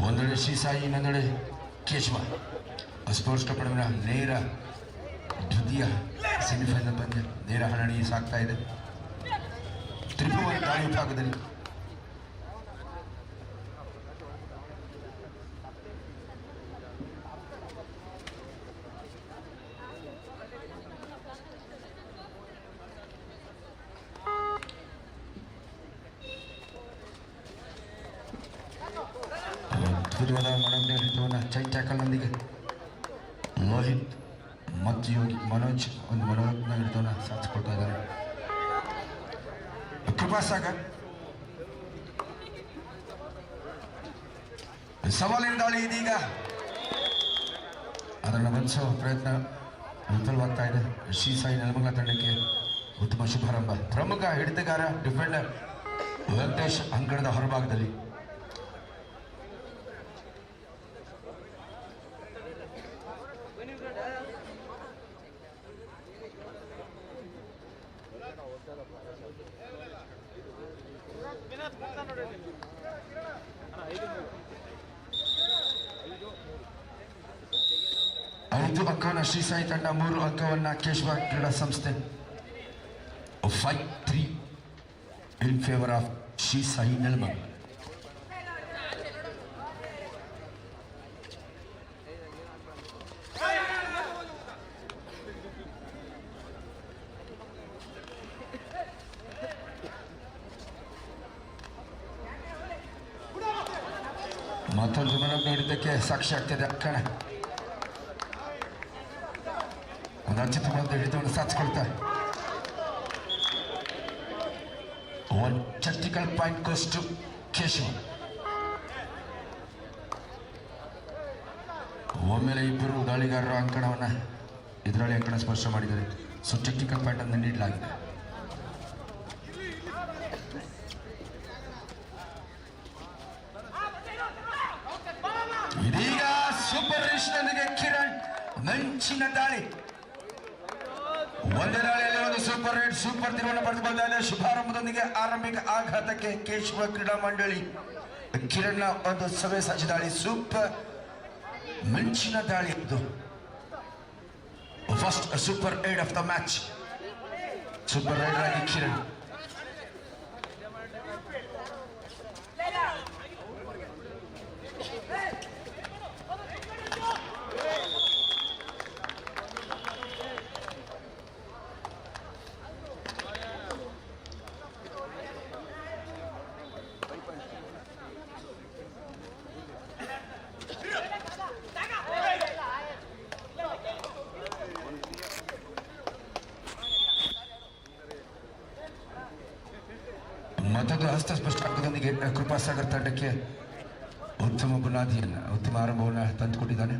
ಒಂದೆಡೆ ಶ್ರೀ ಸಾಯಿ, ಇನ್ನೊಂದೆಡೆ Keshava. Sports cup ನೇರ ದ್ವಿತೀಯ ಸೆಮಿಫೈನಲ್ ಪಂದ್ಯ ನೇರ ಹಣಾಹಣಿ ಸಾಗ್ತಾ ಇದೆ. ತ್ರಿಭುವನ ದಾಳಿ ವಿಭಾಗದಲ್ಲಿ ಅದ್ಭುತವಾದ ಮನೋಜ್ಞ ಚೈನ್ ಟ್ಯಾಕಲ್ನೊಂದಿಗೆ ಲೋಹಿತ್ ಮತ್ತು ಯೋಗಿ ಮನೋಜ್ ಒಂದು ಮನೋಜ್ಞ ಹಿಡಿತವನ್ನು ಸಾಧಿಸಿಕೊಳ್ತಾ ಇದ್ದಾರೆ. ಕೃಪಾಸಾಗರ್ ಸವಾಲಿನ ದಾಳಿ ಇದೀಗ ಅದನ್ನು ಬಂಧಿಸುವ ಪ್ರಯತ್ನ ವಿಫಲವಾಗ್ತಾ ಇದೆ. ಶ್ರೀ ಸಾಯಿ ನೆಲಮಂಗಲ ತಂಡಕ್ಕೆ ಉತ್ತಮ ಶುಭಾರಂಭ. ಪ್ರಮುಖ ಹಿಡಿತಗಾರ ಡಿಫೆಂಡರ್ ವೆಂಕಟೇಶ್ ಅಂಕಣದ ಹೊರಭಾಗದಲ್ಲಿ. ಐದು ಅಂಕವನ್ನು ಶ್ರೀ ಸಾಯಿ ತಂಡ, 3 ಅಂಕವನ್ನು ಕೇಶವ ಕ್ರೀಡಾ ಸಂಸ್ಥೆ. 5-3 ಇನ್ ಫೇವರ್ ಆಫ್ ಶ್ರೀ ಸಾಯಿ ನೆಲಮಂಗಲ. ಮತ್ತೊಂದು ಮನೋಜ್ಞ ಹಿಡಿತಕ್ಕೆ ಸಾಕ್ಷಿ ಆಗ್ತಿದೆ. ಕಣ ಒಂದು ಅತ್ಯುತ್ತಮವಾದ ಹಿಡಿತವನ್ನು ಸಾಧಿಸಿಕೊಳ್ತಾರೆ. ಒಂದು technical point goes to Keshava. ಒಮ್ಮೆಲೆ ಇಬ್ಬರು ದಾಳಿಗಾರರ ಅಂಕಣವನ್ನು ಎದುರಾಳಿ ಅಂಕಣ ಸ್ಪರ್ಶ ಮಾಡಿದ್ದಾರೆ. ಸೊ ಟೆಕ್ನಿಕಲ್ ಪಾಯಿಂಟ್ ಅನ್ನು ನೀಡಲಾಗಿದೆ. ಇದೀಗ ಸೂಪರ್ ರಿಶ್ನೊಂದಿಗೆ ಕಿರಣ್ ಮಿಂಚಿನ ದಾಳಿ. ಒಂದೇ ದಾಳಿಯಲ್ಲಿ ಒಂದು ಸೂಪರ್ ರೇಟ್ ಸೂಪರ್ ತಿರುವನ್ನು ಪಡೆದುಕೊಂಡಿದ್ದಾರೆ. ಶುಭಾರಂಭದೊಂದಿಗೆ ಆರಂಭಿಕ ಆಘಾತಕ್ಕೆ ಕೇಶವ ಕ್ರೀಡಾ ಮಂಡಳಿ. ಕಿರಣ್ನ ಒಂದು ಸಭೆ ಸಾಚಿ ದಾಳಿ, ಸೂಪರ್ ಮಿಂಚಿನ ದಾಳಿ. ಇದು first super raid of the match. Super raider ಆಗಿ ಕಿರಣ್. ಮತ್ತೊಂದು ಹಸ್ತಸ್ಪಷ್ಟದೊಂದಿಗೆ ಕೃಪಾಸಾಗರ್ ತಂಡಕ್ಕೆ ಉತ್ತಮ ಬುನಾದಿಯನ್ನು, ಉತ್ತಮ ಆರಂಭವನ್ನು ತಂದುಕೊಟ್ಟಿದ್ದಾನೆ.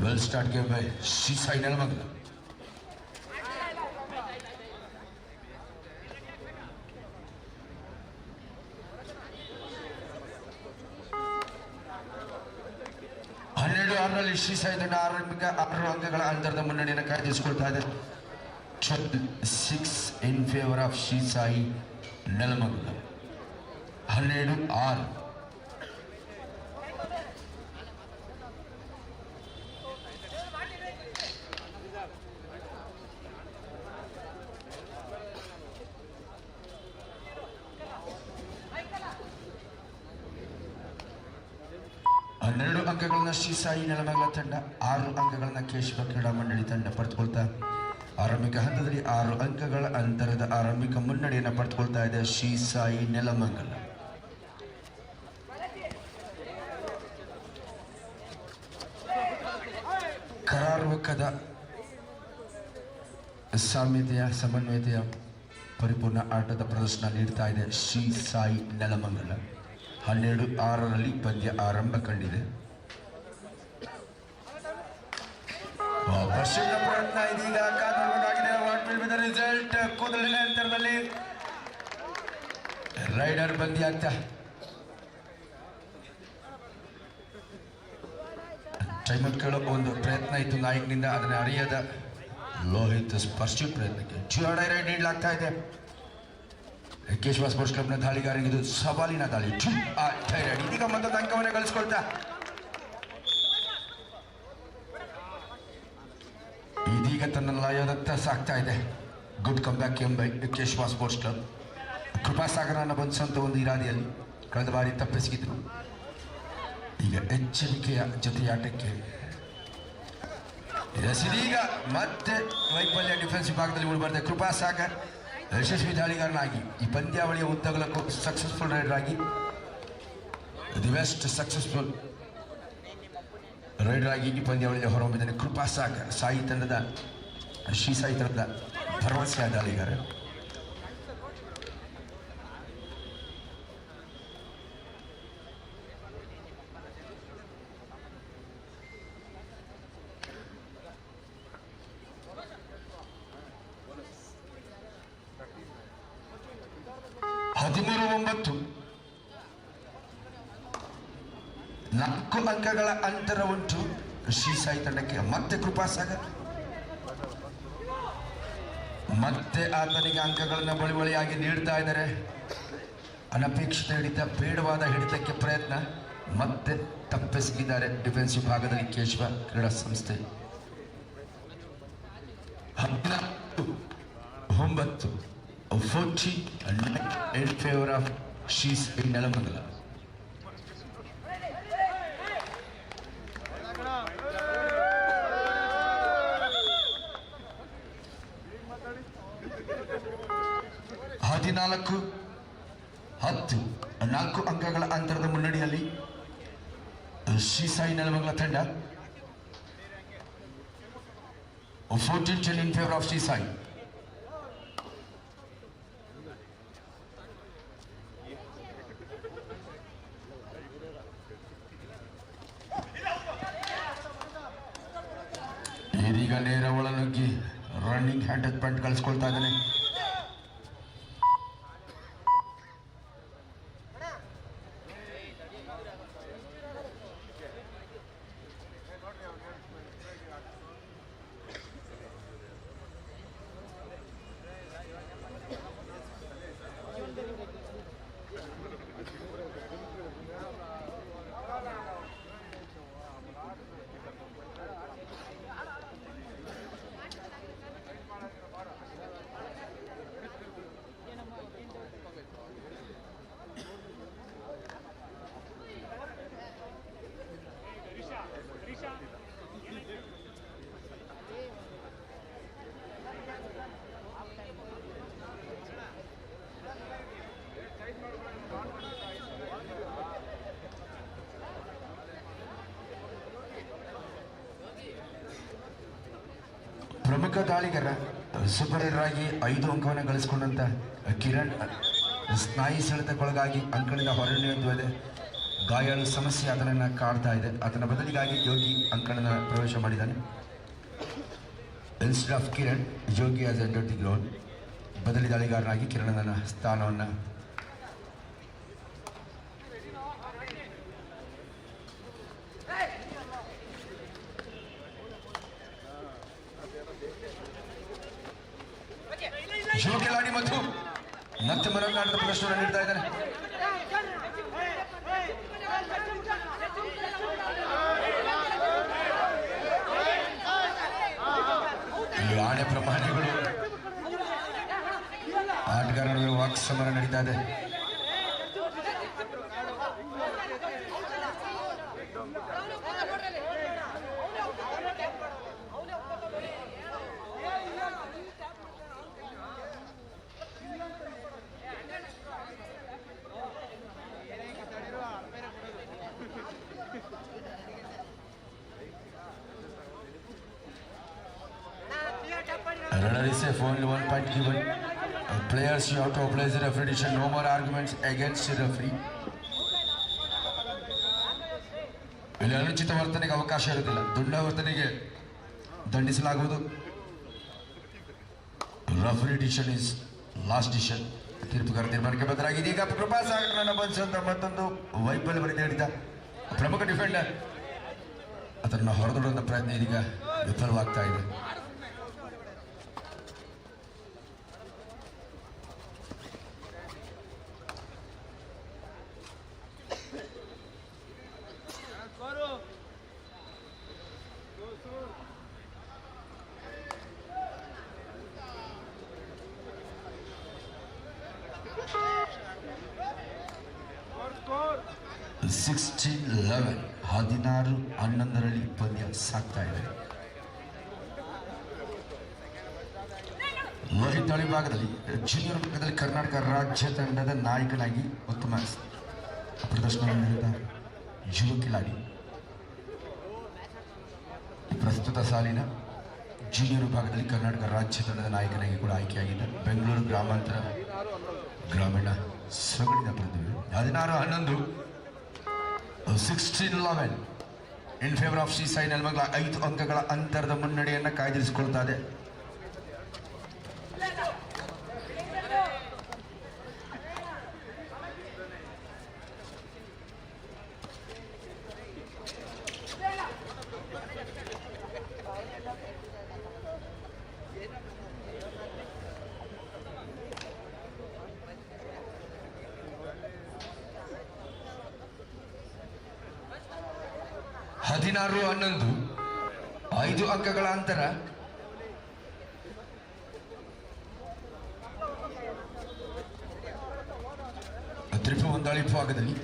Well start game by Shri Sai Nelamangala. 6ರಲ್ಲಿ ಶ್ರೀ ಸಾಯಿ ತಂಡ ಆರಂಭಿಕ 6 ಅಂಕಗಳ ಅಂತರದ ಮುನ್ನಡೆಯನ್ನು ಕಾಯ್ದಿರಿಸಿಕೊಳ್ತಾ ಇದೆ. 6 in favour of Shri Sai Nelamangala. 12-6. ಹನ್ನೆರಡು ಅಂಕಗಳನ್ನ ಶ್ರೀ ಸಾಯಿ ನೆಲಮಂಗಲ ತಂಡ, 6 ಅಂಕಗಳನ್ನ ಕೇಶವ ಕ್ರೀಡಾ ಮಂಡಳಿ ತಂಡ ಪಡೆದುಕೊಳ್ತಾ ಆರಂಭಿಕ ಹಂತದಲ್ಲಿ 6 ಅಂಕಗಳ ಅಂತರದ ಆರಂಭಿಕ ಮುನ್ನಡೆಯನ್ನು ಪಡೆದುಕೊಳ್ತಾ ಇದೆ ಶ್ರೀ ಸಾಯಿ ನೆಲಮಂಗಲ. ಕರಾರುವಕ್ಕದ ಸಾಮ್ಯತೆಯ ಸಮನ್ವಯತೆಯ ಪರಿಪೂರ್ಣ ಆಟದ ಪ್ರದರ್ಶನ ನೀಡ್ತಾ ಇದೆ ಶ್ರೀ ಸಾಯಿ ನೆಲಮಂಗಲ. 12-6ರಲ್ಲಿ ಪಂದ್ಯ ಆರಂಭ ಕಂಡಿದೆ. ಪಶ್ಚಿಮ ಪ್ರಯತ್ನ ಇದೀಗ ಕಾದಾಗಿದೆ. What will be the result? ಕೂದಲಿನ ಅಂತರದಲ್ಲಿ ರೈಡರ್ ಬಂದಿ ಆಗ್ತಾ ಟೈಮೌಟ್ ಕೇಳೋ ಒಂದು ಪ್ರಯತ್ನ ಇತ್ತು ನಾಯಕನಿಂದ, ಅದನ್ನ ಅರಿಯದ ಲೋಹಿತ್ ಸ್ಪರ್ಶಿ ಪ್ರಯತ್ನಕ್ಕೆ ರೈಡ್ ನೀಡಲಾಗ್ತಾ ಇದೆ. ಕೇಶವ ಸ್ಪೋರ್ಟ್ಸ್ ಕ್ಲಬ್ನ ದಾಳಿಗಾರನಿಗೆ ಇದು ಸವಾಲಿನ ದಾಳಿ. ಇದೀಗ ಮತ್ತೊಂದು ಅಂಕವನ್ನು ಗಳಿಸ್ಕೊಳ್ತಾ ಇದೀಗ ತನ್ನ ಲಯದತ್ತ ಸಾಕ್ತಾ ಇದೆ. ಗುಡ್ ಕಮ್ ಬ್ಯಾಕ್ ಎಂಬ ಕೇಶವ ಸ್ಪೋರ್ಟ್ಸ್ ಕ್ಲಬ್. ಕೃಪಾಸಾಗರನ ಬಂಧಿಸುವಂತ ಒಂದು ಇರಾದಿಯಲ್ಲಿ ಕಳೆದ ಬಾರಿ ತಪ್ಪಿಸಿದ್ರು. ಈಗ ಎಚ್ಚರಿಕೆಯ ಜೊತೆಯಾಟಕ್ಕೆ ಇದೀಗ ಮತ್ತೆ ವೈಫಲ್ಯ ಡಿಫೆನ್ಸ್ ವಿಭಾಗದಲ್ಲಿ ಉಳಿಬಾರ್ದೆ. ಕೃಪಾಸಾಗರ್ ಯಶಸ್ವಿ ದಾಳಿಗಾರನಾಗಿ ಈ ಪಂದ್ಯಾವಳಿಯ ಉದ್ದಗಲಕ್ಕೂ ಸಕ್ಸಸ್ಫುಲ್ ರೈಡರ್ ಆಗಿ ದಿ ಬೆಸ್ಟ್ ಸಕ್ಸಸ್ಫುಲ್ ರೈಡರ್ ಆಗಿ ಈ ಪಂದ್ಯಾವಳಿಯಲ್ಲಿ ಹೊರಹೊಮ್ಮಿದ್ದಾನೆ ಕೃಪಾಸಾಗರ್. ಸಾಯಿ ತಂಡದ ಶ್ರೀ ಸಾಯಿ ತಂಡದ ಭರವಸೆಯ ದಾಳಿಗಾರ. ನಾಲ್ಕು ಅಂಕಗಳ ಅಂತರ ಉಂಟು ಶ್ರೀ ಸಾಯಿ ತಂಡಕ್ಕೆ. ಮತ್ತೆ ಕೃಪಾಸಾಗರ್, ಮತ್ತೆ ಆತನಿಗೆ ಅಂಕಗಳನ್ನ ಬಳಿಯಾಗಿ ನೀಡ್ತಾ ಇದ್ದಾರೆ. ಅನಪೇಕ್ಷಿತ ಹಿಡಿತ, ಬೇಡವಾದ ಹಿಡಿತಕ್ಕೆ ಪ್ರಯತ್ನ, ಮತ್ತೆ ತಪ್ಪಿಸಿದ್ದಾರೆ ಡಿಫೆನ್ಸ್ ವಿಭಾಗದಲ್ಲಿ ಕೇಶವ ಕ್ರೀಡಾ ಸಂಸ್ಥೆ. 14-9 in favor of Shri Sai Nelamangala. ನಾಲ್ಕು ಅಂಕಗಳ ಅಂತರದ ಮುನ್ನಡೆಯಲ್ಲಿ ಶ್ರೀ ಸಾಯಿ ನೆಲಮಂಗಲ ತಂಡ. 14-10 in favor of Shri Sai. ಇದೀಗ ನೇರ ಒಳನುಗ್ಗಿ ರನ್ನಿಂಗ್ ಹ್ಯಾಂಡ್ ಪಾಯಿಂಟ್ ಕಳಿಸ್ಕೊಳ್ತಾ ಇದ್ದಾನೆ. ಪ್ರಮುಖ ದಾಳಿಗಾರ ಸೂಪರ್ ಹಿಟರ್ ಆಗಿ 5 ಅಂಕವನ್ನು ಗಳಿಸಿಕೊಂಡಂತ ಕಿರಣ್ ಸ್ನಾಯು ಸೆಳೆತಕ್ಕೊಳಗಾಗಿ ಅಂಕಣದ ಹೊರನೀಡುತ್ತದೆ. ಗಾಯಾಳು ಸಮಸ್ಯೆ ಆತನನ್ನು ಕಾಡ್ತಾ ಇದೆ. ಆತನ ಬದಲಿಗಾಗಿ ಯೋಗಿ ಅಂಕಣದ ಪ್ರವೇಶ ಮಾಡಿದ್ದಾನೆ. Instead of Kiran, Yogi as entered the ground. ಬದಲಿ ದಾಳಿಗಾರನಾಗಿ ಕಿರಣನ ಸ್ಥಾನವನ್ನು ಮಧು ಮತ್ತೆ ಮರನಾಟದ ಪ್ರದರ್ಶನವನ್ನು ನೀಡ್ತಾ ಇದ್ದಾನೆ. ಇಲ್ಲಿ ಆಣೆ ಪ್ರಮಾಣಿಗಳು ಆಟಗಾರರ ನಡುವೆ ವಾಕ್ಸಮರ ನಡೀತಾ ಇದೆ. Runner is safe, only 1 point given. Players, you have to oblige the referee decision. No more arguments against the referee. ಇಲ್ಲಿ ಅನುಚಿತ ವರ್ತನೆಗೆ ಅವಕಾಶ ಇರುವುದಿಲ್ಲ. ದುಂಡ ವರ್ತನೆಗೆ ದಂಡಿಸಲಾಗುವುದು. Referee decision is last decision. ತೀರ್ಪುಗಾರ ತೀರ್ಮಾನಕ್ಕೆ ಬದ್ಧರಾಗಿದೆ. ಈಗ ಕೃಪಾಸಾಗರನನ್ನು ಬಂಧಿಸುವಂತ ಮತ್ತೊಂದು ವೈಫಲ್ಯ ಬರೆದು ಹೇಳಿದ ಪ್ರಮುಖ ಡಿಫೆಂಡರ್ ಅದನ್ನು ಹೊರದೊಡುವಂತ ಪ್ರಯತ್ನ ಇದೀಗ ವಿಫಲವಾಗ್ತಾ ಇದೆ. ಹದಿನಾರು 11ರಲ್ಲಿ ಪಂದ್ಯ ಸಾಗ್ತಾ ಇದೆ. ಲೋಹಿತ್ ತಳಿ ಭಾಗದಲ್ಲಿ ಜೂನಿಯರ್ ಭಾಗದಲ್ಲಿ ಕರ್ನಾಟಕ ರಾಜ್ಯ ತಂಡದ ನಾಯಕನಾಗಿ ಉತ್ತಮ ಪ್ರದರ್ಶನವನ್ನು ನೀಡಿದ ಯುವ ಕಿಲಾಡಿ ಪ್ರಸ್ತುತ ಸಾಲಿನ ಜೂನಿಯರ್ ವಿಭಾಗದಲ್ಲಿ ಕರ್ನಾಟಕ ರಾಜ್ಯ ತಂಡದ ನಾಯಕನಾಗಿ ಕೂಡ ಆಯ್ಕೆಯಾಗಿದ್ದ ಬೆಂಗಳೂರು ಗ್ರಾಮಾಂತರ ಗ್ರಾಮೀಣ ಸೊಗಡಿನ ಪ್ರತಿಭೆ. 16-11 16-11 ಇನ್ ಫೇವರ್ ಆಫ್ ಶ್ರೀ ಸಾಯಿ ನೆಲಮಂಗಲ 5 ಅಂಕಗಳ ಅಂತರದ ಮುನ್ನಡೆಯನ್ನು ಕಾಯ್ದಿರಿಸಿಕೊಳ್ತಾ ಇದೆ. ಹದಿನಾರು 11 5 ಅಂಕಗಳ ಅಂತರ. ತ್ರಿಪು ಹೊಂದಾಳಿ ಭಾಗದಲ್ಲಿ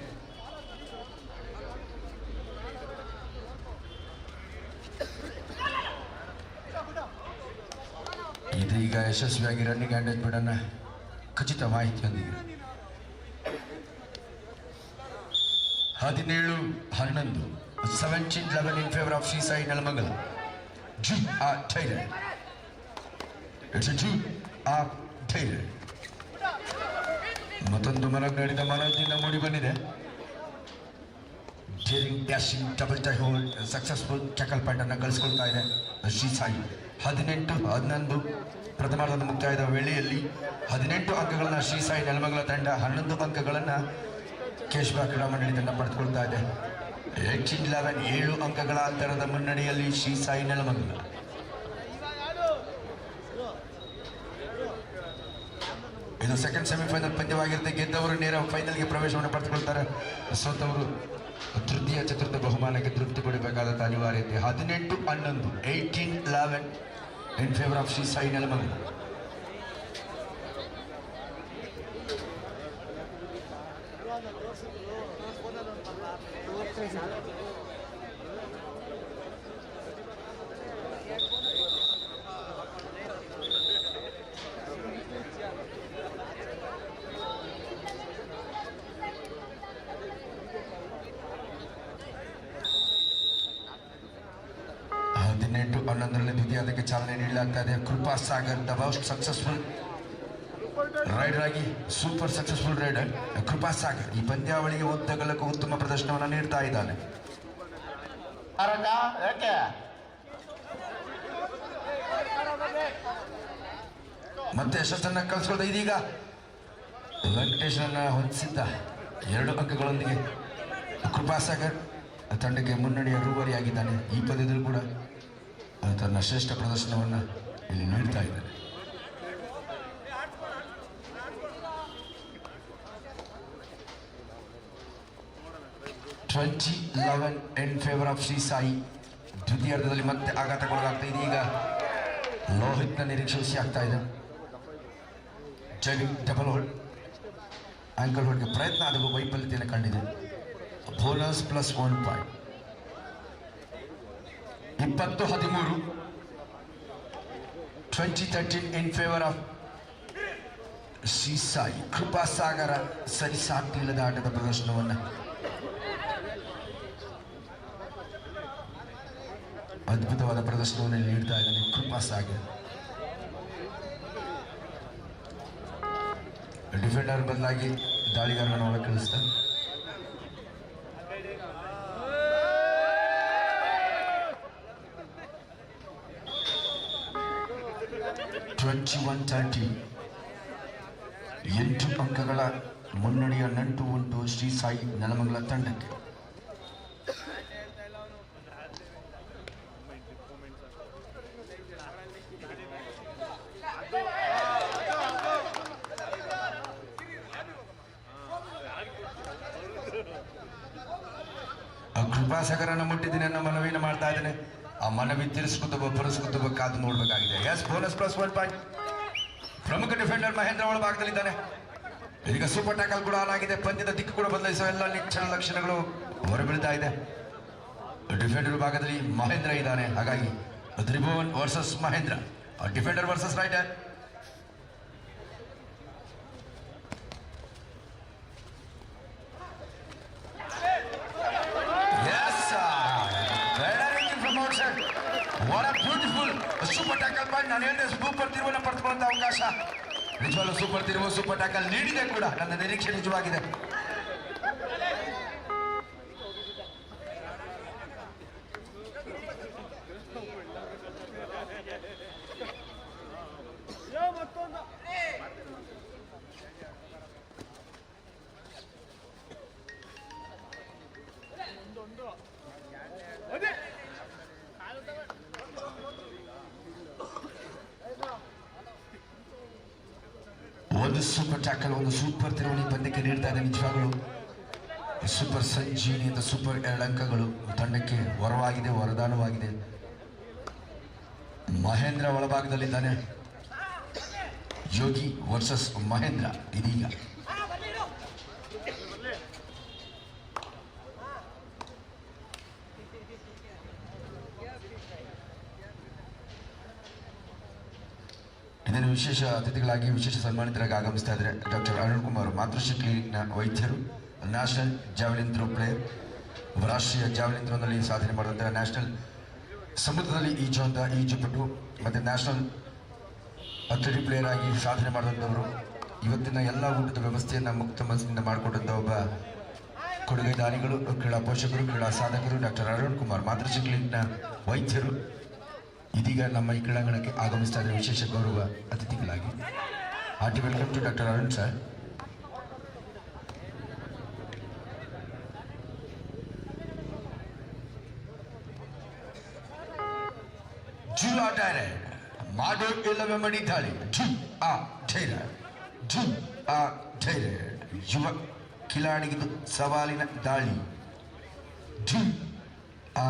ಇದೀಗ ಯಶಸ್ವಿಯಾಗಿ ರನ್ನಿಂಗ್ ಹ್ಯಾಂಡ್ ಅನ್ನ ಖಚಿತ ಮಾಹಿತಿಯೊಂದಿಗೆ 17-11 17-11 in favor of Sri Sai Nelamangala. Ju are Taylor. It's a Ju are Taylor. ಮತ್ತೊಂದು ಮರಕ್ಕೆ ನಡೆದ ಮನದಿಂದ ಮೂಡಿ ಬಂದಿದೆ. Daring dashing double tie hold successful tackle point ಅನ್ನು ಗಳಿಸಿಕೊಳ್ತಾ ಇದೆ ಶ್ರೀ ಸಾಯಿ. 18-11 ಪ್ರಥಮಾರ್ಧದ ಮುಕ್ತಾಯದ ವೇಳೆಯಲ್ಲಿ 18 ಅಂಕಗಳನ್ನು ಶ್ರೀ ಸಾಯಿ ನೆಲಮಂಗಲ ತಂಡ, 11 ಅಂಕಗಳನ್ನು ಕೇಶವ ಕ್ರೀಡಾ ಮಂಡಳಿ ತಂಡ ಪಡೆದುಕೊಳ್ತಾ ಇದೆ. 18-11 7 ಅಂಕಗಳ ಅಂತರದ ಮುನ್ನಡೆಯಲ್ಲಿ ಶ್ರೀ ಸಾಯಿ ನೆಲಮಂಗಲ. ಇದು ಸೆಕೆಂಡ್ ಸೆಮಿಫೈನಲ್ ಪಂದ್ಯವಾಗಿರುತ್ತೆ. ಗೆದ್ದವರು ನೇರ ಫೈನಲ್ಗೆ ಪ್ರವೇಶವನ್ನು ಪಡೆದುಕೊಳ್ತಾರೆ. ಸೋತವರು ತೃತೀಯ ಚತುರ್ಥ ಬಹುಮಾನಕ್ಕೆ ತೃಪ್ತಿ ಪಡಬೇಕಾದ ಅನಿವಾರ್ಯತೆ. 18-11 18-11 in favour of Shri Sai Nelamangala. ದ್ವಿತೀಯಕ್ಕೆ ಚಾಲನೆ ನೀಡಲಾಗ್ತಾ ಇದೆ. Krupa Sagar the most successful raider ಆಗಿ super successful raider Krupa Sagar ಈ ಪಂದ್ಯಾವಳಿಗೆ ಉದ್ದಗಲಕ್ಕೂ ಉತ್ತಮ ಪ್ರದರ್ಶನವನ್ನು ನೀಡ್ತಾ ಇದ್ದಾನೆ. ಮತ್ತೆ ಯಶಸ್ಸನ್ನ ಕಳಿಸ್ಕೊಳ್ತಾ ಇದೀಗ ವೆಂಕಟೇಶನನ್ನ ಹೊಂದಿಸಿದ್ದ 2 ಅಂಕಗಳೊಂದಿಗೆ ಕೃಪಾ ಸಾಗರ್ ತಂಡಕ್ಕೆ ಮುನ್ನಡೆಯ ರೂವಾರಿಯಾಗಿದ್ದಾನೆ. ಈ ಪಂದ್ಯದಲ್ಲೂ ಕೂಡ ತನ್ನ ಶ್ರೇಷ್ಠ ಪ್ರದರ್ಶನವನ್ನು ಇಲ್ಲಿ ನೀಡ್ತಾ ಇದ್ದಾರೆ. 20-11 in favour of Shri Sai. ದ್ವಿತೀಯಾರ್ಧದಲ್ಲಿ ಮತ್ತೆ ಆಘಾತಕ್ಕೊಳಗಾಗ್ತಾ ಇದೆ. ಈಗ ಲೋಹಿತ್ನ ನಿರೀಕ್ಷೆ ಹುಸಿ ಆಗ್ತಾ ಇದೆ. ಜೈವಿಂಗ್ ಡಬಲ್ ಹೋಲ್ಡ್, ಆಂಕಲ್ ಹೋಲ್ಡ್ಗೆ ಪ್ರಯತ್ನ ಆದರೂ ವೈಫಲ್ಯತೆಯನ್ನು ಕಂಡಿದೆ. Bonus plus 1 point. 20-13 2013 in favour of Shri Sai. Krupasagar ಸರಿಸಾಟಿಲ್ಲದ ಆಟದ ಪ್ರದರ್ಶನವನ್ನು, ಅದ್ಭುತವಾದ ಪ್ರದರ್ಶನವನ್ನು ನೀಡ್ತಾ ಇದ್ದಾನೆ ಕೃಪಾಸಾಗರ್. ಡಿಫೆಂಡರ್ ಬದಲಾಗಿ ದಾಳಿಗಾರರನ್ನು ಒಳಗೆ ಕಳಿಸ್ತಾರೆ. ಎಂಟು ಅಂಕಗಳ ಮುನ್ನಡೆಯ ನಂಟು ಉಂಟು ಶ್ರೀ ಸಾಯಿ ನೆಲಮಂಗಲ ತಂಡಕ್ಕೆ. ಕೃಪಾಸಾಗರನ್ನು ಮುಟ್ಟಿದ್ದೀನಿ ಅನ್ನೋ ಮನವಿಯನ್ನು ಮಾಡ್ತಾ ಇದ್ದೇನೆ. ಆ ಮನವಿ ಪುರಸ್ಕೃತ ಕಾದು ನೋಡಬೇಕಾಗಿದೆ. Yes, bonus plus 1 point. ಪ್ರಮುಖ ಡಿಫೆಂಡರ್ ಮಹೇಂದ್ರ ಒಳಭಾಗದಲ್ಲಿದ್ದಾನೆ. ಈಗ ಸೂಪರ್ ಟ್ಯಾಕಲ್ ಕೂಡ ಆಗಿದೆ. ಪಂದ್ಯದ ದಿಕ್ಕು ಕೂಡ ಬದಲಾಯಿಸುವ ಎಲ್ಲ ನಿಚ್ಚಳ ಲಕ್ಷಣಗಳು ಹೊರಬೀಳ್ತಾ ಇದೆ. ಡಿಫೆಂಡರ್ ಭಾಗದಲ್ಲಿ ಮಹೇಂದ್ರ ಇದ್ದಾನೆ. ಹಾಗಾಗಿ Tribhuvan versus Mahendra, defender versus raider. Super tackle point. ನಾನು ಹೇಳಿದೆ ಸೂಪರ್ ತಿರುವನ್ನು ಪಡೆದುಕೊಳ್ಳುವಂತ ಅವಕಾಶ. ನಿಜವಾಗ್ಲೂ ಸೂಪರ್ ತಿರುವು, ಸೂಪರ್ ಟ್ಯಾಕಲ್ ನೀಡಿದೆ ಕೂಡ. ನನ್ನ ನಿರೀಕ್ಷೆ ನಿಜವಾಗಿದೆ. ಒಂದು ಸೂಪರ್ ಟ್ಯಾಕಲ್, ಒಂದು ಸೂಪರ್ ತಿರುವಳಿ ಪಂದ್ಯಕ್ಕೆ ನೀಡ್ತಾ ಇದೆ. ನಿಜವಾಗಲೂ ಸೂಪರ್ ಸಂಜೀವಿನಿ ಅಂತ ಸೂಪರ್ 2 ಅಂಕಗಳು ತಂಡಕ್ಕೆ ವರವಾಗಿದೆ, ವರದಾನವಾಗಿದೆ. ಮಹೇಂದ್ರ ಒಳಭಾಗದಲ್ಲಿದ್ದಾನೆ. ಯೋಗಿ ವರ್ಸಸ್ ಮಹೇಂದ್ರ. ಇದೀಗ ಇದನ್ನು ವಿಶೇಷ ಅತಿಥಿಗಳಾಗಿ, ವಿಶೇಷ ಸನ್ಮಾನಿತರಾಗಿ ಆಗಮಿಸ್ತಾ ಇದ್ದಾರೆ ಡಾಕ್ಟರ್ ಅರುಣ್ ಕುಮಾರ್, ಮಾತೃಶ್ರೀ ಕ್ಲಿನಿಕ್ನ ವೈದ್ಯರು, ನ್ಯಾಷನಲ್ ಜಾವೆಲಿನ್ ಥ್ರೋ ಪ್ಲೇಯರ್, ರಾಷ್ಟ್ರೀಯ ಜಾವೆಲಿನ್ ಥ್ರೋನಲ್ಲಿ ಸಾಧನೆ ಮಾಡುವಂತಹ, ನ್ಯಾಷನಲ್ ಸಮುದ್ರದಲ್ಲಿ ಈಜುಪಟು ಮತ್ತು ನ್ಯಾಷನಲ್ ಅಥ್ಲೆಟಿಕ್ ಪ್ಲೇಯರ್ ಆಗಿ ಸಾಧನೆ ಮಾಡುವಂಥವರು. ಇವತ್ತಿನ ಎಲ್ಲ ಊಟದ ವ್ಯವಸ್ಥೆಯನ್ನು ಮುಕ್ತ ಮನಸ್ಸಿನಿಂದ ಮಾಡಿಕೊಟ್ಟಂಥ ಒಬ್ಬ ಕೊಡುಗೆ ದಾನಿಗಳು, ಕ್ರೀಡಾ ಪೋಷಕರು, ಕ್ರೀಡಾ ಸಾಧಕರು ಡಾಕ್ಟರ್ ಅರುಣ್ ಕುಮಾರ್, ಮಾತೃಶ್ರೀ ಕ್ಲಿನಿಕ್ನ ವೈದ್ಯರು ಇದೀಗ ನಮ್ಮ ಈ ಕ್ರೀಡಾಂಗಣಕ್ಕೆ ಆಗಮಿಸ್ತಾ ಇದ್ದಾರೆ ವಿಶೇಷ ಗೌರವ ಅತಿಥಿಗಳಾಗಿ. Hearty welcome to doctor Arun sir. ಜೂ ಆ ಡೈರೆಕ್ಟ್ ಮಾಡೋ ಇಲ್ಲವೇ ಮಡಿ ದಾಳಿ. ಜೂ ಆ ಡೈರೆಕ್ಟ್ ಯುವ ಕಿಲಾಡಿಗಿದು ಸವಾಲಿನ ದಾಳಿ. ಜೂ ಆ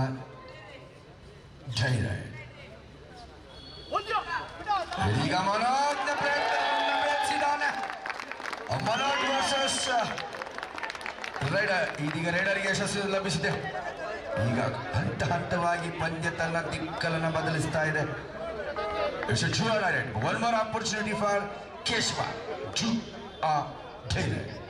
ಡೈರೆಕ್ಟ್. ಈಗ ಮನೋಜ್ಞ ಪ್ರಯತ್ನವನ್ನು ಬೆಳೆಸಿದ್ದಾನೆ. Manoj versus rider. ಇದೀಗ ರೈಡರ್ಗೆ ಯಶಸ್ಸು ಲಭಿಸಿದೆ. ಈಗ ಹಂತ ಹಂತವಾಗಿ ಪಂದ್ಯ ತನ್ನ ದಿಕ್ಕಲನ್ನು ಬದಲಿಸ್ತಾ ಇದೆ. One more opportunity for Keshava. Zoo ಆ direct.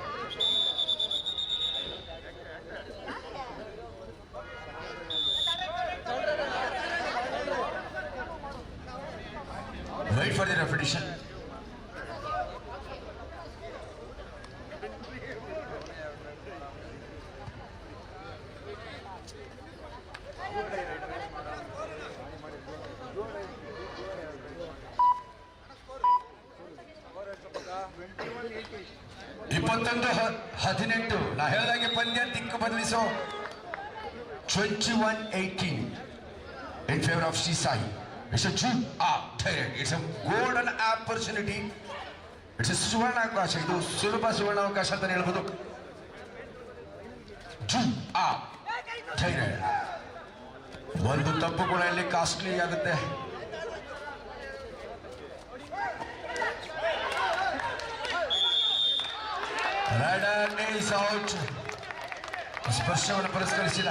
Wait for the repetition. ಇಪ್ಪತ್ತೊಂದು 18. ನಾ ಹೇಳಿದಾಗೆ ಪಂದ್ಯ ದಿಕ್ಕು ಬದಲಿಸೋ 21-18 in favor of Sri Sai. It's a true direct. It's a golden opportunity. It's a ಸುವರ್ಣಾವಕಾಶ. ಇದು ಸುಲಭ ಸುವರ್ಣಾವಕಾಶ ಅಂತ ಹೇಳ್ಬೋದು. ಧೈರ್ಯ. ಒಂದು ತಪ್ಪು ಕೂಡ ಇಲ್ಲಿ ಕಾಸ್ಟ್ಲಿ ಆಗುತ್ತೆ. ಔಟ್. ಸ್ಪರ್ಶವನ್ನು ಪುರಸ್ಕರಿಸಿಲ್ಲ.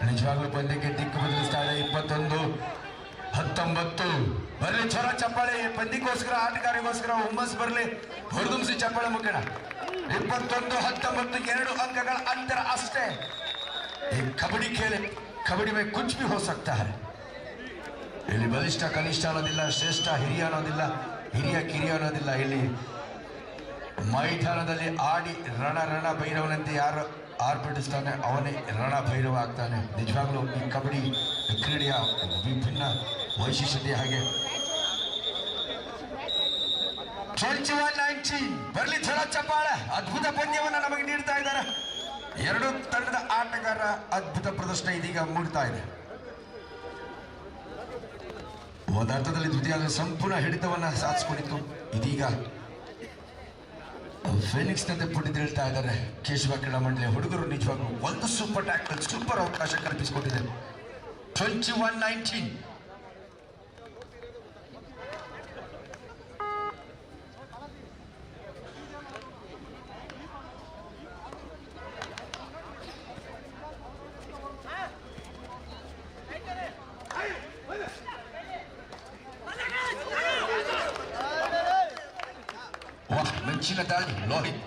ನಿಜವಾಗ್ಲೂ ಪಂದ್ಯಕ್ಕೆ ದಿಕ್ಕು ಬದಲಿಸ್ತಾ ಇದೆ. 21-19. ಬರ್ಲಿ ಛಲ ಚಪ್ಪಾಳೆ. ಪಂದ್ಯಕ್ಕೋಸ್ಕರ ಆಟಗಾರಿಗೋಸ್ಕರ ಹುಮ್ಮಸ್ ಬರ್ಲಿ. ಹೊರದುಂಬಿಸಿ ಚಪ್ಪಾಳೆ ಮುಖೇನ. 21-19 2 ಅಂಕಗಳ ಅಂತರ ಅಷ್ಟೇ. ಕಬಡ್ಡಿ ಖೇಲ್ ಕಬಡ್ಡಿ ಮೇ ಕುಚ್ ಭಿ ಹೋ ಸಕ್ತಾ ಹೈ. ಇಲ್ಲಿ ಬಲಿಷ್ಠ ಕನಿಷ್ಠ ಅನ್ನೋದಿಲ್ಲ, ಶ್ರೇಷ್ಠ ಹಿರಿಯ ಅನ್ನೋದಿಲ್ಲ, ಹಿರಿಯ ಕಿರಿಯ ಅನ್ನೋದಿಲ್ಲ. ಇಲ್ಲಿ ಮೈದಾನದಲ್ಲಿ ಆಡಿ ರಣ ಭೈರವನಂತೆ ಯಾರು ಆರ್ಭಟಿಸ್ತಾನೆ ಅವನೇ ರಣ ಭೈರವ ಆಗ್ತಾನೆ. ನಿಜವಾಗ್ಲೂ ಈ ಕಬಡ್ಡಿ ಕ್ರೀಡೆಯ ವಿಭಿನ್ನ ವೈಶಿಷ್ಟ್ಯತೆ ಹಾಗೆ. 21-19 ಬರ್ಲಿ ಛಲ ಚಪ್ಪಾಳೆ. ಅದ್ಭುತ ಪಂದ್ಯವನ್ನು ನಮಗೆ ನೀಡ್ತಾ ಇದ್ದಾರೆ. ಎರಡು ತಂಡದ ಆಟಗಾರ ಅದ್ಭುತ ಪ್ರದರ್ಶನ ಇದೀಗ ಮೂಡ್ತಾ ಇದೆ. ಒಂದರ್ಥದಲ್ಲಿ ದ್ವಿತೀಯ ಸಂಪೂರ್ಣ ಹಿಡಿತವನ್ನ ಸಾಧಿಸಿಕೊಂಡಿತ್ತು. ಇದೀಗ ಫೆನಿಕ್ಸ್ ನಂತೆ ಪುಟಿದೇಳ್ತಾ ಇದ್ದಾರೆ ಕೇಶವ ಕ್ರೀಡಾ ಮಂಡಳಿಯ ಹುಡುಗರು. ನಿಜವಾಗ್ಲೂ ಒಂದು ಸೂಪರ್ ಟ್ಯಾಕಲ್, ಸೂಪರ್ ಅವಕಾಶ ಕಲ್ಪಿಸಿಕೊಟ್ಟಿದೆ. 21-19. ಮಿಂಚಿನ ದಾಳಿ ಲೋಹಿತ್.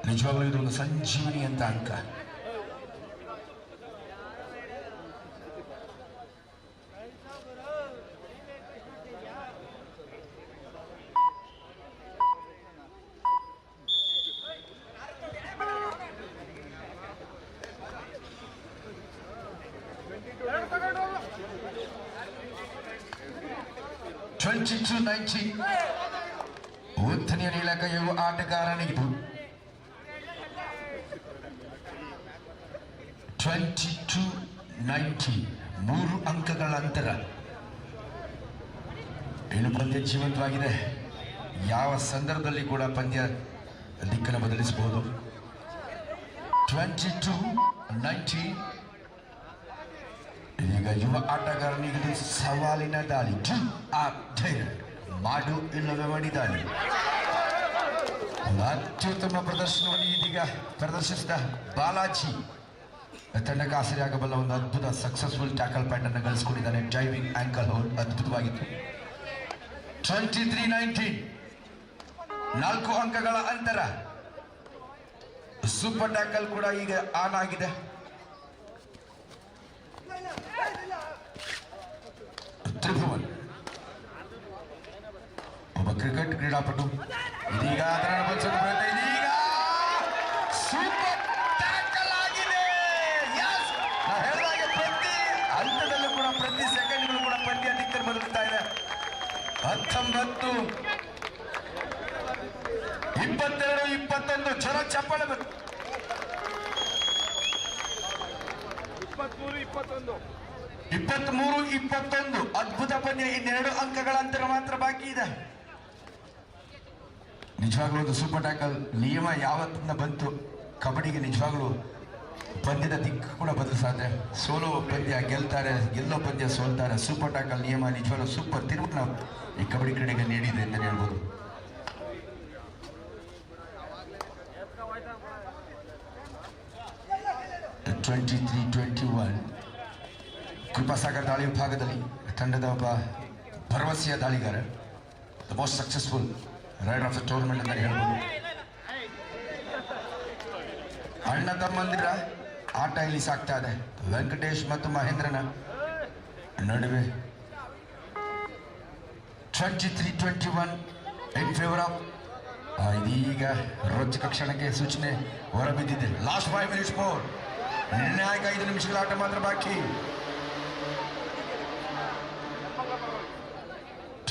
ನಿಜವಾಗ್ಲೂ ಇದೊಂದು ಸಂಜೀವನಿ ಅಂತ ಅಂಕ. ಉತ್ತನೆಯ ನೀಲಕ ಯುವ ಆಟಗಾರನಿಗಿದು 22-19 3 ಅಂಕಗಳ ಅಂತರ. ಇನ್ನು ಪಂದ್ಯ ಜೀವಂತವಾಗಿದೆ. ಯಾವ ಸಂದರ್ಭದಲ್ಲಿ ಕೂಡ ಪಂದ್ಯ ದಿಕ್ಕನ್ನು ಬದಲಿಸಬಹುದು. 22-19 ಈಗ ಯುವ ಆಟಗಾರನಿಗಿದು ಸವಾಲಿನ ದಾಳಿ. ಧೈರ್ಯ ಮಾಡು ಇಲ್ಲವೇ ಮಾಡಿದ್ದಾನೆ. ಅತ್ಯುತ್ತಮ ಪ್ರದರ್ಶನವನ್ನು ಇದೀಗ ಪ್ರದರ್ಶಿಸಿದ ಬಾಲಾಜಿ ತಂಡಕ್ಕೆ ಆಸರೆಯಾಗಬಲ್ಲ ಒಂದು ಅದ್ಭುತ ಸಕ್ಸಸ್ಫುಲ್ ಟ್ಯಾಕಲ್ ಪ್ಯಾಟ್ ಅನ್ನು ಗಳಿಸಿಕೊಂಡಿದ್ದಾನೆ. ಡ್ರೈವಿಂಗ್ ಆಂಕಲ್ ಹೋಲ್ಡ್ ಅದ್ಭುತವಾಗಿತ್ತು. 23-19 4 ಅಂಕಗಳ ಅಂತರ. ಸೂಪರ್ ಟ್ಯಾಕಲ್ ಕೂಡ ಈಗ ಆನ್ ಆಗಿದೆ. ತ್ರಿಭುವನ್ ಒಬ್ಬ ಕ್ರಿಕೆಟ್ ಕ್ರೀಡಾಪಟು. ಇದೀಗ ಅದನ್ನು ಬಳಸೋದು ಪ್ರಯತ್ನ. ಇದೀಗ ಸೂಪರ್ ಟ್ಯಾಕಲ್ ಆಗಿದೆ. ನಾವು ಹೇಳಿದಾಗೆ ಪ್ರತಿ ಹಂತದಲ್ಲೂ ಕೂಡ ಪ್ರತಿ ಸೆಕೆಂಡ್ಗಳು ಕೂಡ ಪಂದ್ಯ ದಿಕ್ಕನ್ನು ಬದಲಾಗ್ತಾ ಇದೆ. 19-22-21 ಛಲ ಚಪ್ಪಾಳೆ. 23-21 ಅದ್ಭುತ ಪಂದ್ಯ. ಇನ್ನೆರಡು ಅಂಕಗಳ ಅಂತರ ಮಾತ್ರ ಬಾಕಿ ಇದೆ. ನಿಜವಾಗ್ಲೂ ಒಂದು ಸೂಪರ್ ಟ್ಯಾಕಲ್ ನಿಯಮ ಯಾವತ್ತಿಂದ ಬಂತು ಕಬಡ್ಡಿಗೆ ನಿಜವಾಗ್ಲೂ ಪಂದ್ಯದ ದಿಕ್ಕು ಕೂಡ ಬದಲಿಸಾದ್ರೆ. ಸೋಲೋ ಪಂದ್ಯ ಗೆಲ್ತಾರೆ, ಗೆಲ್ಲೋ ಪಂದ್ಯ ಸೋಲ್ತಾರೆ. ಸೂಪರ್ ಟ್ಯಾಕಲ್ ನಿಯಮ ನಿಜವಾಗ್ಲೂ ಸೂಪರ್ ತಿರುವು ನಾವು ಈ ಕಬಡ್ಡಿ ಕ್ರೀಡೆಗೆ ನೀಡಿದೆ ಅಂತ ಹೇಳ್ಬೋದು. ಕೃಪಾಸಾಗರ್ ದಾಳಿ ವಿಭಾಗದಲ್ಲಿ ತಂಡದ ಒಬ್ಬ ಭರವಸೆಯ ದಾಳಿಗಾರ, the most successful raider of the tournament ಅಂತ ಹೇಳ್ಬೋದು. ಅಣ್ಣ ತಮ್ಮಂದಿರ ಆಟ ಇಲ್ಲಿ ಸಾಗ್ತಾ ಇದೆ. ವೆಂಕಟೇಶ್ ಮತ್ತು ಮಹೇಂದ್ರನ ನಡುವೆ 23-21 ಇನ್ ಫೇವರ್ ಆಫ್. ಇದೀಗ ರೋಚಕ ಕ್ಷಣಕ್ಕೆ ಸೂಚನೆ ಹೊರಬಿದ್ದಿದೆ. Last 5 minutes more. ನಿರ್ಣಾಯಕ 5 ನಿಮಿಷಗಳ ಆಟ ಮಾತ್ರ ಬಾಕಿ.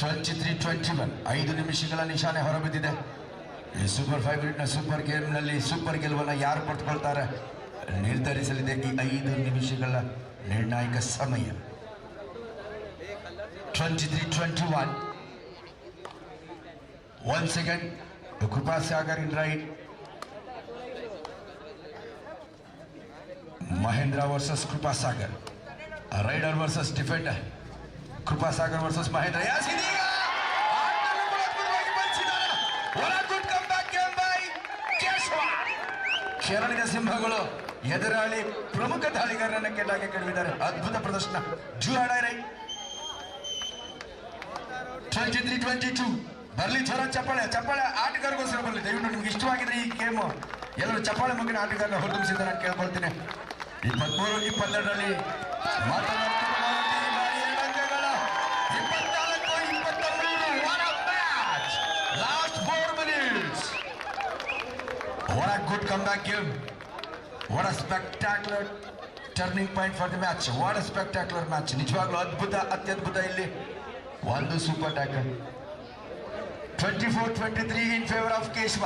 23-21 5 ನಿಮಿಷಗಳ ನಿಶಾನೆ ಹೊರಬಿದ್ದಿದೆ. ಈ ಸೂಪರ್ 5 minute ಸೂಪರ್ ಗೇಮ್ನಲ್ಲಿ ಸೂಪರ್ ಗೆಲುವನ್ನು ಯಾರು ಪಡೆದುಕೊಳ್ತಾರೆ ನಿರ್ಧರಿಸಲಿದೆ ಈ 5 ನಿಮಿಷಗಳ ನಿರ್ಣಾಯಕ ಸಮಯ. 23-21 1 second. Kripa Sagar in right. Mahendra versus Kripa Sagar. Raider versus defender. Kripa Sagar versus Mahendra. ಕೇರಳದ ಸಿಂಹಗಳು ಎದುರಾಳಿ ಪ್ರಮುಖ ದಾಳಿಗಾರರನ್ನ ಕೆಳಗೆ ಕೆಡವಿದ್ದಾರೆ. ಅದ್ಭುತ ಪ್ರದರ್ಶನ. 23-22 ಬರ್ಲಿ ಜೋರ ಚಪ್ಪಾಳೆ. ಚಪ್ಪಾಳೆ ಆಟಗಾರಗೋಸ್ಕರ ಬರ್ಲಿ. ದಯವಿಟ್ಟು ನಿಮ್ಗೆ ಇಷ್ಟವಾಗಿದ್ರೆ ಈ ಗೇಮು ಎಲ್ಲರೂ ಚಪ್ಪಾಳೆ ಮುಗಿನ ಆಟಗಾರನ ಹೊರತುಂಬಿಸಿದ ನಾನು ಕೇಳ್ಕೊಳ್ತೀನಿ. 23-22ರಲ್ಲಿ last 4 minutes. What a good comeback game. What a spectacular turning point for the match. What a spectacular match. ನಿಜವಾಗ್ಲೂ ಅದ್ಭುತ, ಅತ್ಯದ್ಭುತ. ಇಲ್ಲಿ ಒಂದು super tackle. 24-23 in favour of Keshava.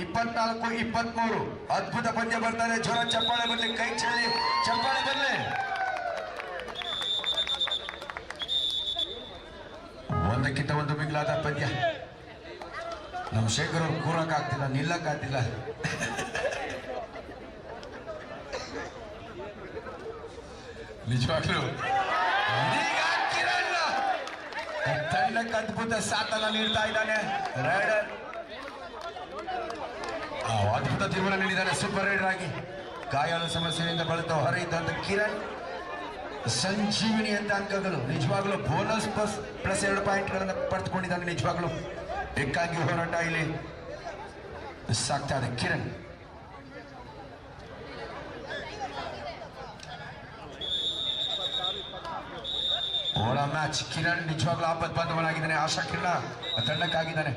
24-23 ಅದ್ಭುತ ಪಂದ್ಯ ಬರ್ತಾರೆ. ಜೋರ ಚಪ್ಪಾಳೆ ಬರಲಿ, ಕೈ ಚೆಲ್ಲಿ ಚಪ್ಪಾಳೆ ಬರಲಿ. ಒಂದಕ್ಕಿಂತ ಒಂದು ಮಿಗಿಲಾದ ಪಂದ್ಯ. ನಮ್ಮ ಶೇಖರ್ ಅವ್ರು ಕೂರಕ್ಕಾಗ್ತಿಲ್ಲ, ನಿಲ್ಲಕ್ಕಾಗ್ತಿಲ್ಲ. ನಿಜವಾಗ್ಲೂ ತಂಡಕ್ಕೆ ಅದ್ಭುತ ಸಾಥನ್ನ ನೀಡ್ತಾ ಇದ್ದಾನೆ ರೈಡರ್. ಅದ್ಭುತ ತೀರ್ಮಾನ ನೀಡಿದ್ದಾನೆ ಸೂಪರ್ ರೈಡರ್ ಆಗಿ. ಗಾಯಾಳ ಸಮಸ್ಯೆಯಿಂದ ಬಳತ ಹೊರಯಿದ್ದಂತ ಕಿರಣ್ ಸಂಜೀವಿನಿ ಅಂತ ಅಂಕಗಳು. ನಿಜವಾಗ್ಲೂ ಬೋನಸ್ ಪ್ಲಸ್ 2 ಪಾಯಿಂಟ್ಗಳನ್ನು ಪಡೆದುಕೊಂಡಿದ್ದಾನೆ. ನಿಜವಾಗ್ಲೂ ಏಕಾಂಗಿ ಹೋರಾಟ ಇಲ್ಲಿ ಸಾಕ್ತಾ ಇದೆ. Kiran over match. ಕಿರಣ್ ನಿಜವಾಗ್ಲೂ ಆಪತ್ಬಾಂಧವನಾಗಿದ್ದಾನೆ. ಆಶಾ ಕಿರಣ ತಂಡಕ್ಕಾಗಿದ್ದಾನೆ.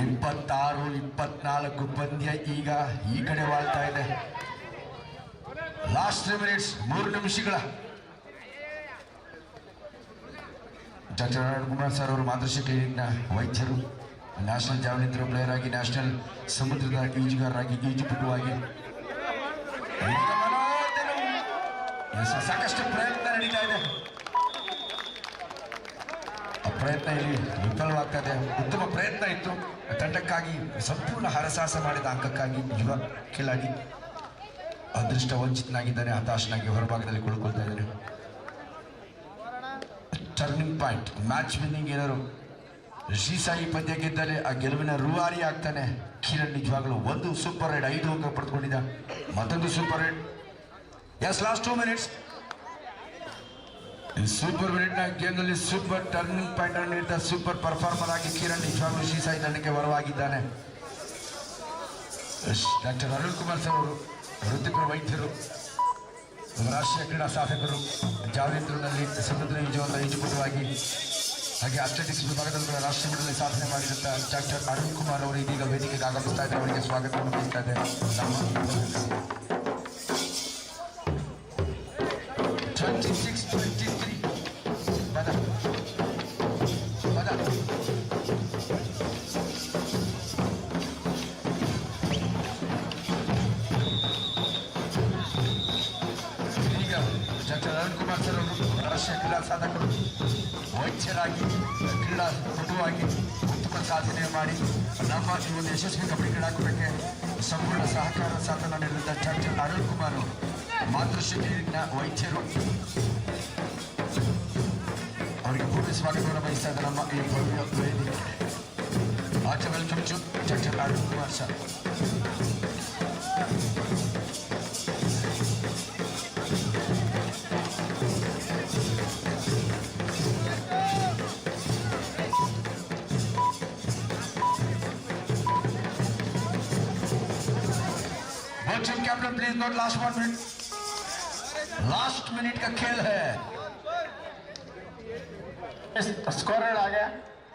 ಇಪ್ಪತ್ತಾರು 24 ಪಂದ್ಯ ಈಗ ಈ ಕಡೆ ವಾಳ್ತಾ ಇದೆ. ಲಾಸ್ಟ್ 3 minutes 3 ನಿಮಿಷಗಳ. ಡಾಕ್ಟರ್ ಅರುಣ್ ಕುಮಾರ್ ಸರ್ ಅವರು ಮಾತೃಶ್ರೀ ಕ್ಲಿನಿಕ್ನ ವೈದ್ಯರು, ನ್ಯಾಷನಲ್ ಜಾವಲಿನ್ ಥ್ರೋ ಪ್ಲೇಯರ್ ಆಗಿ, ನ್ಯಾಷನಲ್ ಸಮುದ್ರದ ಈಜುಗಾರರಾಗಿ, ಈಜುಪಟುವಾಗಿ ಸಾಕಷ್ಟು ಪ್ರಯತ್ನ ನಡೀತಾ ಇದೆ. ಆ ಪ್ರಯತ್ನ ಇಲ್ಲಿ ವಿಫಲವಾಗ್ತಾ ಇದೆ. ಉತ್ತಮ ಪ್ರಯತ್ನ ಇತ್ತು ತಂಡಕ್ಕಾಗಿ, ಸಂಪೂರ್ಣ ಹರಸಾಹಸ ಮಾಡಿದ ಅಂಕಕ್ಕಾಗಿ ಯುವ ಕಿಲಾಡಿ ಅದೃಷ್ಟ ವಂಚಿತನಾಗಿದ್ದಾನೆ. ಹತಾಶನಾಗಿ ಹೊರಭಾಗದಲ್ಲಿ ಕುಳಿಕೊಳ್ತಾ ಇದ್ದಾನೆ. ಟರ್ನಿಂಗ್ ಪಾಯಿಂಟ್, ಮ್ಯಾಚ್ ವಿನ್ನಿಂಗ್ ಏನಾರು ಶ್ರೀಸಾಯಿ ಪಂದ್ಯ ಗೆದ್ದರೆ ಆ ಗೆಲುವಿನ ರೂವಾರಿ ಆಗ್ತಾನೆ ಕಿರಣ್. ನಿಜವಾಗ್ಲೂ ಒಂದು ಸೂಪರ್ ರೈಡ್, 5 ಅಂಕ ಪಡೆದುಕೊಂಡಿದ್ದ. ಮತ್ತೊಂದು super raid. Yes, last 2 minutes. ಈ ಸೂಪರ್ ಮಿನಿಟ್ನ ಗೇಮ್ನಲ್ಲಿ ಸೂಪರ್ ಟರ್ನಿಂಗ್ ಪಾಯಿಂಟ್ ಅನ್ನು ನೀಡಿದ ಸೂಪರ್ ಪರ್ಫಾರ್ಮರ್ ಆಗಿ ಕಿರಣ್ ನಿಜವಾಗ್ಲೂ ಶ್ರೀಸಾಯಿ ತಂಡಕ್ಕೆ ವರವಾಗಿದ್ದಾನೆ. ಡಾಕ್ಟರ್ ಅರುಣ್ ಕುಮಾರ್ ಸರ್ ಅವರು ವೃತ್ತಿಪರ ವೈದ್ಯರು, ರಾಷ್ಟ್ರೀಯ ಕ್ರೀಡಾ ಸಾಧಕರು, ಜಾವಲಿನ್ ಥ್ರೋನಲ್ಲಿ ಸಮುದ್ರ ಈಜುವಂತ ಈಜುಪಟುವಾಗಿ, ಹಾಗೆ ಅಥ್ಲೆಟಿಕ್ಸ್ ವಿಭಾಗದಲ್ಲಿ ಕೂಡ ರಾಷ್ಟ್ರೀಯ ಮಟ್ಟದಲ್ಲಿ ಸಾಧನೆ ಮಾಡಿದಂಥ ಡಾಕ್ಟರ್ ಅರುಣ್ ಕುಮಾರ್ ಅವರು ಇದೀಗ ವೇದಿಕೆಗೆ ಆಗಮಿಸ್ತಾ ಇದ್ದಾರೆ. ಅವರಿಗೆ ಸ್ವಾಗತವನ್ನು ಬಯಸ್ತಾ ಇದೆ. 26-23 ಈಗ ಡಾಕ್ಟರ್ ಅರುಣ್ ಕುಮಾರ್ ಸರ್ ಅವರು ರಾಷ್ಟ್ರೀಯ ಕ್ರೀಡಾ ಸಾಧಕರು, ವೈದ್ಯರಾಗಿ, ಕ್ರೀಡಾ ಪಟುವಾಗಿ ಉತ್ತಮ ಸಾಧನೆ ಮಾಡಿ ನಮ್ಮ ಈ ಒಂದು ಯಶಸ್ವಿ ಕಬಡ್ಡಿ ಕ್ರೀಡಾಕೂಟಕ್ಕೆ ಸಂಪೂರ್ಣ ಸಹಕಾರ ಸಾಧನ ನೀಡಿದ ಡಾಕ್ಟರ್ ಅರುಣ್ ಕುಮಾರ್ ಅವರು ಮಾತೃಶ್ರೀ ಕ್ಲಿನಿಕ್ನ ವೈದ್ಯರು, ಅವರಿಗೆ ಪೂರ್ಣ ಸ್ವಾಗತವನ್ನು ಬಯಸ್ತಾ ಇದ್ದಾರೆ ನಮ್ಮ ಈ ಭವ್ಯ ವೇದಿಕೆ. ಆಚೆ welcome to doctor Arun Kumar sir. Team captain please note last 1 minute. Last minute का खेल है. स्कोर आ गया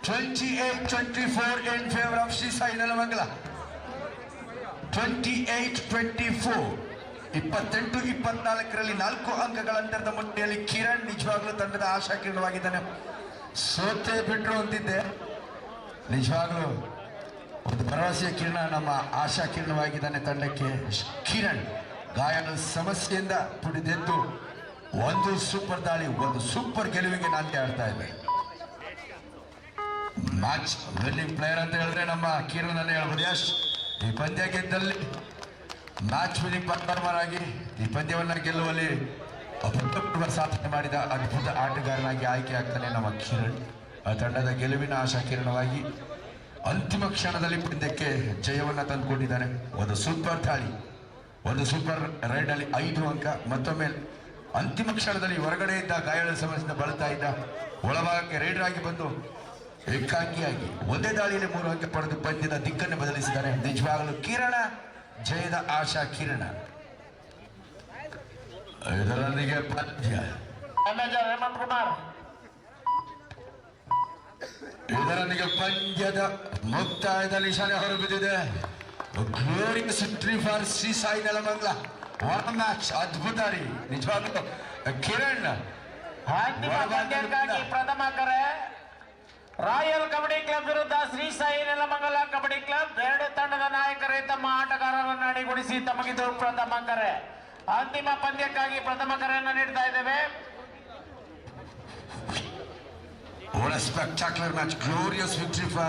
28-24 in favour of Srisai Nelamangala. 28-24 28-24ರಲ್ಲಿ 4 ಅಂಕಗಳ ಅಂತರದ ಮುನ್ನಡೆಯಲ್ಲಿ ಕಿರಣ್ ನಿಜವಾಗ್ಲೂ ತಂಡದ ಆಶಾ ಕಿರಣವಾಗಿದ್ದಾನೆ. ಸೋತೆ ಬಿಟ್ರು ಅಂತಿದ್ದೆ, ನಿಜವಾಗ್ಲೂ ಒಂದು ಭರವಸೆಯ ಕಿರಣ, ನಮ್ಮ ಆಶಾ ಕಿರಣವಾಗಿದ್ದಾನೆ ತಂಡಕ್ಕೆ. ಕಿರಣ್ ಗಾಯದ ಸಮಸ್ಯೆಯಿಂದ ಪುಡಿದೆದ್ದು ಒಂದು ಸೂಪರ್ ದಾಳಿ, ಒಂದು ಸೂಪರ್ ಗೆಲುವಿಗೆ ನಾಂದಿ ಆಡ್ತಾ ಇದೆ. ಮ್ಯಾಚ್ ವಿನ್ನಿಂಗ್ ಪ್ಲೇಯರ್ ಅಂತ ಹೇಳಿದ್ರೆ ನಮ್ಮ ಕಿರಣ್ ಅನ್ನ ಹೇಳ್ಬೋದು. ಯಶ್ ಈ ಪಂದ್ಯ ಗೆದ್ದಲ್ಲಿ ಮ್ಯಾಚ್ ವಿನ್ನಿಂಗ್ ಪರ್ಫಾರ್ಮರ್ ಆಗಿ ಈ ಪಂದ್ಯವನ್ನ ಗೆಲ್ಲುವಲ್ಲಿ ಅಭೂತಪೂರ್ವ ಸಾಧನೆ ಮಾಡಿದ ಅದ್ಭುತ ಆಟಗಾರನಾಗಿ ಆಯ್ಕೆ ಆಗ್ತಾನೆ ನಮ್ಮ ಕಿರಣ್. ಆ ತಂಡದ ಗೆಲುವಿನ ಆಶಾ ಕಿರಣವಾಗಿ ಅಂತಿಮ ಕ್ಷಣದಲ್ಲಿ ಪಂದ್ಯಕ್ಕೆ ಜಯವನ್ನ ತಂದುಕೊಂಡಿದ್ದಾನೆ. ಒಂದು ಸೂಪರ್ ದಾಳಿ, ಒಂದು ಸೂಪರ್ ರೈಡ್ ಅಲ್ಲಿ 5 ಅಂಕ. ಮತ್ತೊಮ್ಮೆ ಅಂತಿಮ ಕ್ಷಣದಲ್ಲಿ ಹೊರಗಡೆ ಇದ್ದ ಗಾಯಗಳ ಸಮಸ್ಯೆಯಿಂದ ಬಳಲ್ತಾ ಇದ್ದ ಒಳಭಾಗಕ್ಕೆ ರೈಡರ್ ಆಗಿ ಬಂದು ಏಕಾಂಗಿಯಾಗಿ ಒಂದೇ ದಾಳಿಯಲ್ಲಿ 3 ಅಂಕ ಪಡೆದು ಪಂದ್ಯದ ದಿಕ್ಕನ್ನು ಬದಲಿಸಿದ್ದಾನೆ. ನಿಜವಾಗಲೂ ಕಿರಣ ಜಯದ ಆಶಾ ಕಿರಣ. ಇದರೊಂದಿಗೆ ಪಂದ್ಯ ಹೇಮಂತ್ ಕುಮಾರ್, ಇದರೊಂದಿಗೆ ಪಂದ್ಯದ ಮುಕ್ತಾಯದಲ್ಲಿ ಶಾಲೆ ಹೊರಬಿದ್ದಿದೆ. Glorious victory for Shri Sai Nelamangala. What match, ಅದ್ಭುತ ರೀ ನಿಜವಾಗ್ಲೂ. ಕಿರಣ್ ಅಂತಿಮ ಪಂದ್ಯಕ್ಕಾಗಿ ಪ್ರಥಮ ಕರೆ ರಾಯಲ್ ಕಬಡ್ಡಿ ಕ್ಲಬ್ ವಿರುದ್ಧ ಶ್ರೀ ಸಾಯಿ ನೆಲಮಂಗಲ ಕಬಡ್ಡಿ ಕ್ಲಬ್. 2 ತಂಡದ ನಾಯಕರೇ ತಮ್ಮ ಆಟಗಾರರನ್ನು ಅಣಿಗೂಡಿಸಿ ತಮಗಿದು ಪ್ರಥಮ ಕರೆ. ಅಂತಿಮ ಪಂದ್ಯಕ್ಕಾಗಿ ಪ್ರಥಮ ಕರೆಯನ್ನು ನೀಡ್ತಾ ಇದ್ದೇವೆ. What a spectacular match, glorious victory for